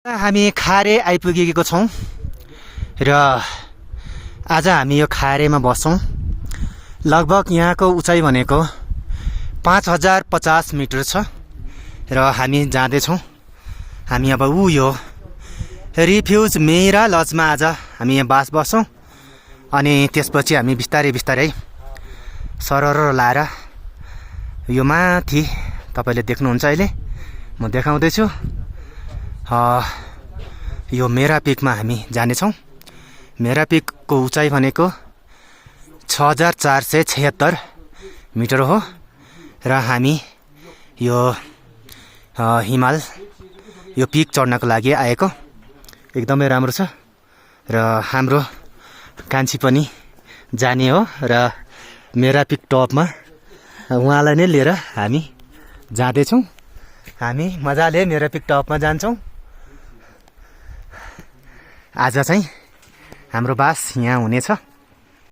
हामी खारे आइपुगेको छौँ र आज हामी यो खारेमा बस्छौँ। लगभग यहाँको उचाइ भनेको 5050 मिटर छ र हामी जाँदैछौँ। हामी अब यो रिफ्युज मेरा लजमा आज हामी यहाँ बास बस्छौँ अनि त्यसपछि हामी बिस्तारै बिस्तारै सरर लाएर यो माथि तपाईले देख्नुहुन्छ अहिले म देखाउँदैछु यो मेरा पिकमा हामी जानेछौँ। मेरा पिकको उचाइ भनेको 6476 मिटर हो र हामी यो हिमाल यो पिक चढ्नको लागि आएको एकदमै राम्रो छ र हाम्रो कान्छी पनि जाने हो र मेरा पिक टपमा उहाँलाई नै लिएर हामी जाँदैछौँ। हामी मजाले मेरा पिक टपमा जान्छौँ। आज चाहिँ हाम्रो बास यहाँ हुनेछ।